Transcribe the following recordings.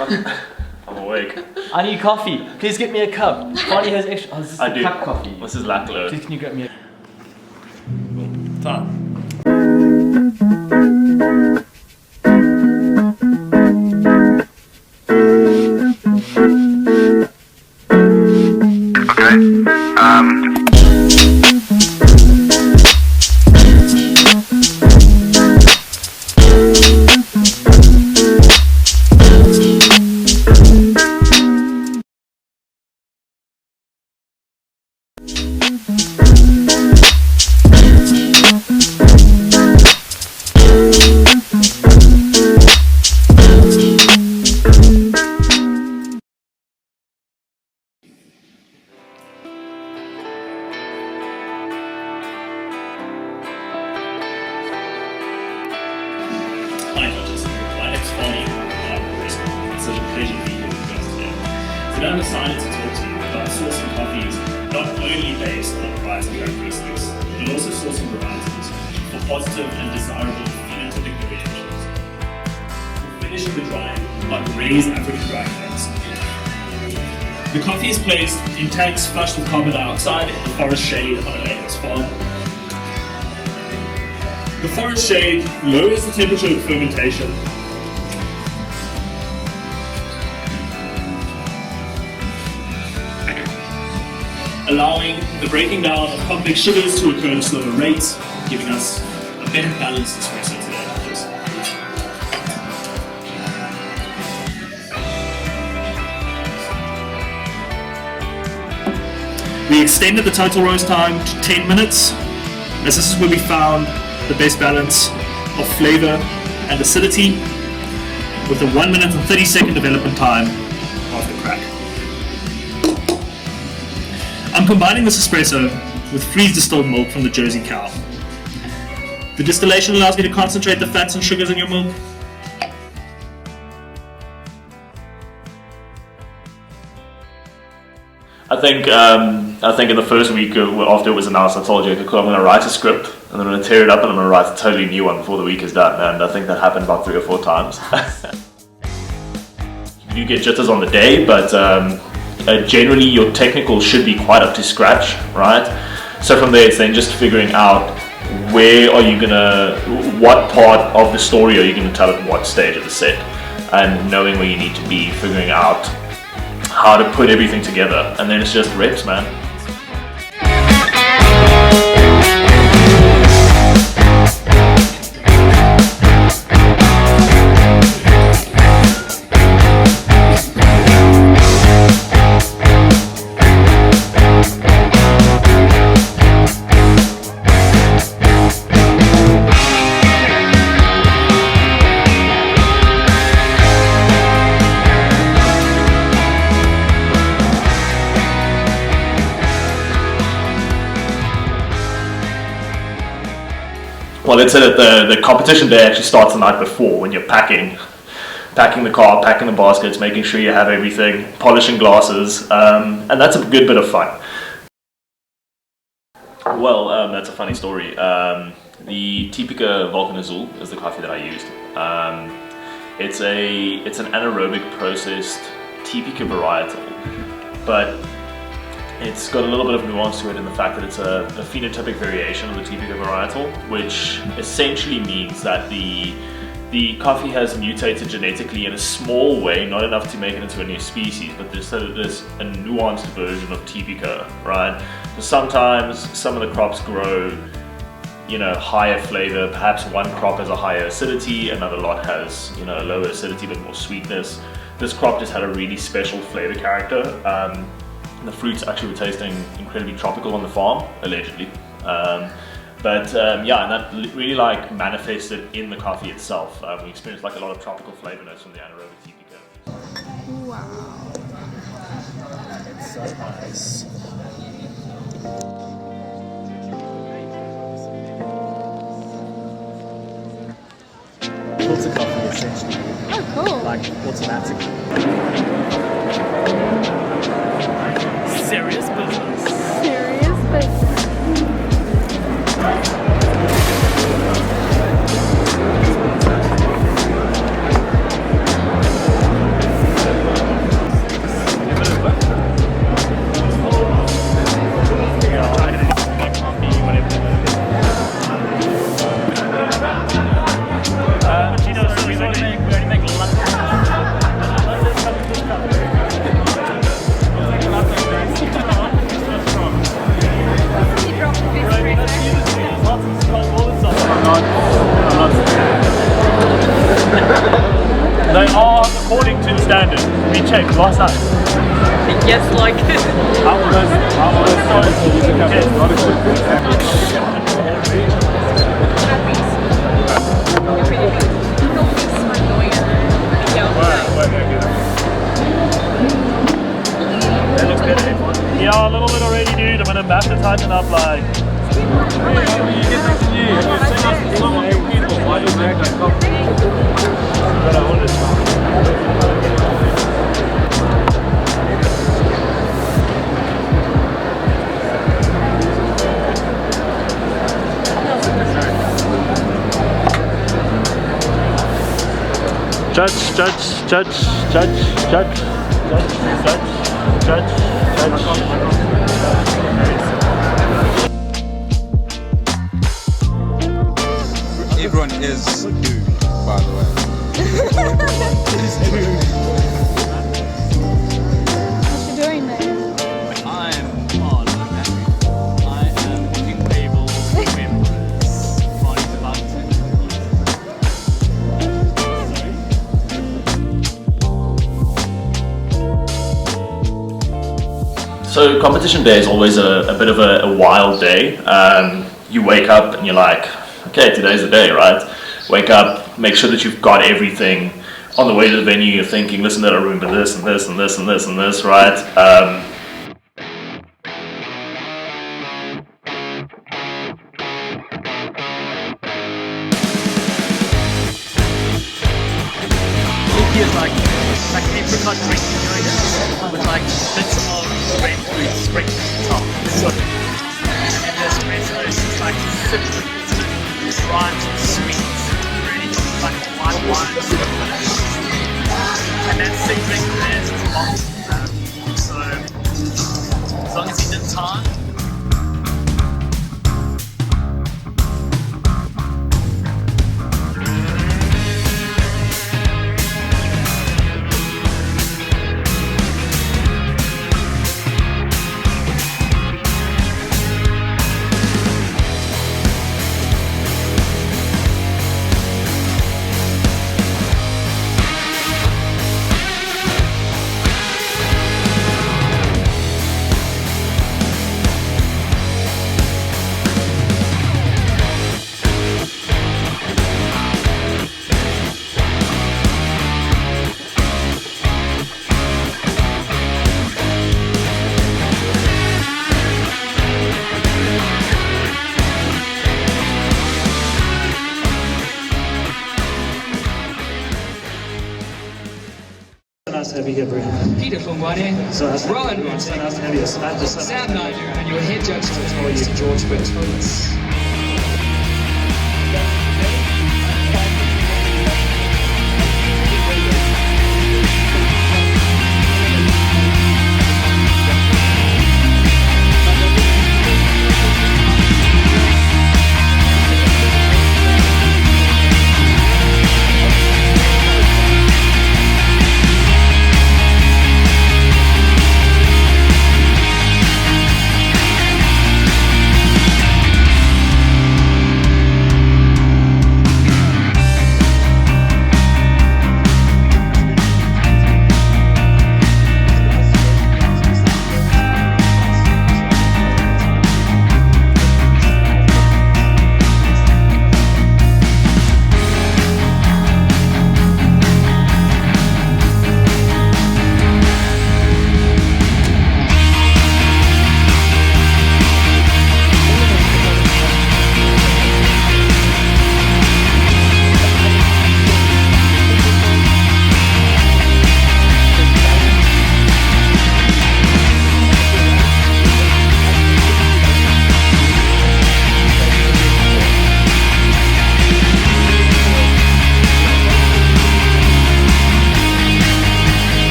I'm awake. I need coffee. Please get me a cup. Fanie has extra. Oh, this is I do. cup coffee. This is lactose. Please can you get me a... Time. Hi judges, my name's Fanie and I'm World Barista Champs. It's such a pleasure to be here with you guys today. Today I'm excited to talk to you about sourcing coffees not only based on price and characteristics, but also sourcing varieties for positive and desirable phenotypic variations. We'll finish with the drying like raised African dry tanks. The coffee is placed in tanks flushed with carbon dioxide in the forest shade on a neighbor's farm. The forest shade lowers the temperature of fermentation, allowing the breaking down of complex sugars to occur at slower rates, giving us a better balanced espresso today. We extended the total roast time to 10 minutes, as this is where we found the best balance of flavor and acidity with a 1 minute and 30-second development time after crack. I'm combining this espresso with freeze distilled milk from the Jersey cow. The distillation allows me to concentrate the fats and sugars in your milk. I think in the first week after it was announced, I told you, I'm going to write a script and then I'm going to tear it up and I'm going to write a totally new one before the week is done. And I think that happened about 3 or 4 times. You get jitters on the day, but generally your technical should be quite up to scratch, right? So from there, it's then just figuring out what part of the story are you going to tell at what stage of the set, and knowing where you need to be, figuring out how to put everything together, and then it's just reps, man. Well, let's say that the competition day actually starts the night before, when you're packing the car, packing the baskets, making sure you have everything, polishing glasses, and that's a good bit of fun. Well, that's a funny story. The Typica Vulcan Azul is the coffee that I used. It's an anaerobic processed Typica varietal, but it's got a little bit of nuance to it in the fact that it's a phenotypic variation of the Typica varietal, which essentially means that the coffee has mutated genetically in a small way, not enough to make it into a new species, but there's a nuanced version of Typica, right? So sometimes some of the crops grow, higher flavor. Perhaps one crop has a higher acidity, another lot has, a lower acidity but more sweetness. This crop just had a really special flavor character. The fruits actually were tasting incredibly tropical on the farm, allegedly. And that really manifested in the coffee itself. We experienced a lot of tropical flavor notes from the anaerobic Typica. Wow. It's so nice. Filter coffee, essentially. Oh, cool. Automatically. Serious business. Serious business. to the standard. We checked last night. Yes, like. That looks better. Yeah, a little bit already, dude. I'm gonna have to tighten up like. Judge. Everyone is dude, by the way. What you doing there? I'm on battery. I am putting labels, members, finding the button. So competition day is always a bit of a wild day. You wake up and you're like, okay, today's the day, right? Wake up, make sure that you've got everything. On the way to the venue, you're thinking, listen, I remember this and this and this and this and this, right? Is like apricot drink, with like bits of grapefruit sprinkled on top. And this espresso is like citrus, bright, sweet, really like white wine. And that same drink there is long. So as long as you did time. Nice to have you here, Brie. Peter from Wade. So nice to Rowan, so nice to have you. Sam Nigel, and your head judge to How are you? George Whitfield.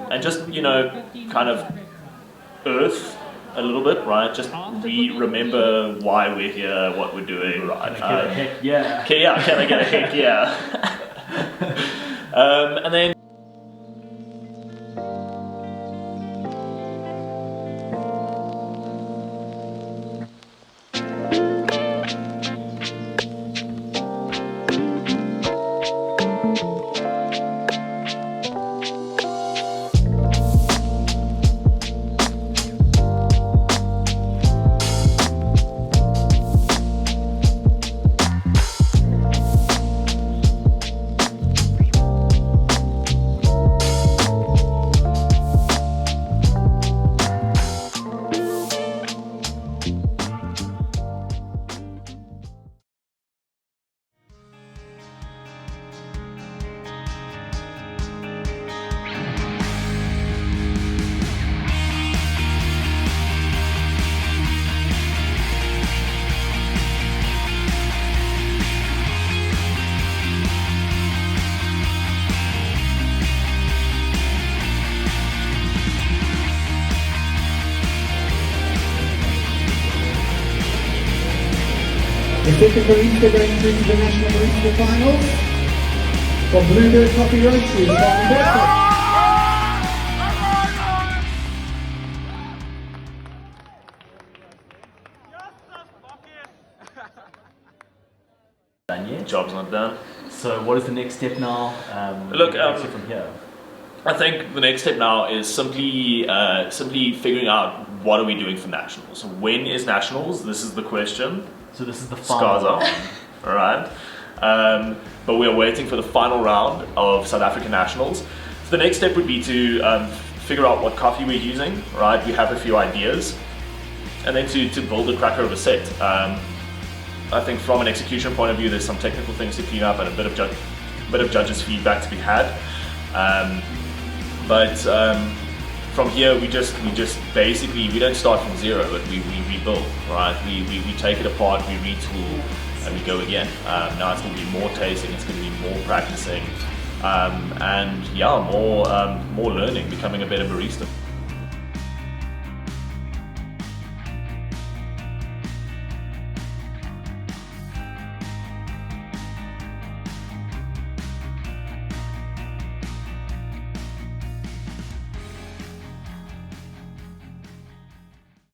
And just, you know, kind of earth a little bit, right? Just remember why we're here, what we're doing, right? Heck yeah. Can I get a heck yeah? And then The second barista going through to the National Barista Finals. From Bluebird Coffee Roastery, Fanie Berkeley. Done yet? Job's not done. So what is the next step now? Look, from here. I think the next step now is simply figuring out what are we doing for nationals. When is nationals? This is the question. So this is the Scars final. on, all right. But we are waiting for the final round of South African nationals. So the next step would be to figure out what coffee we're using. Right, we have a few ideas, and then to build a cracker of a set. I think from an execution point of view, there's some technical things to clean up and a bit of judges' feedback to be had. But from here, we just basically, we don't start from zero, but we rebuild, right? We take it apart, we retool, and we go again. Now it's going to be more tasting, it's going to be more practicing, and yeah, more learning, becoming a better barista.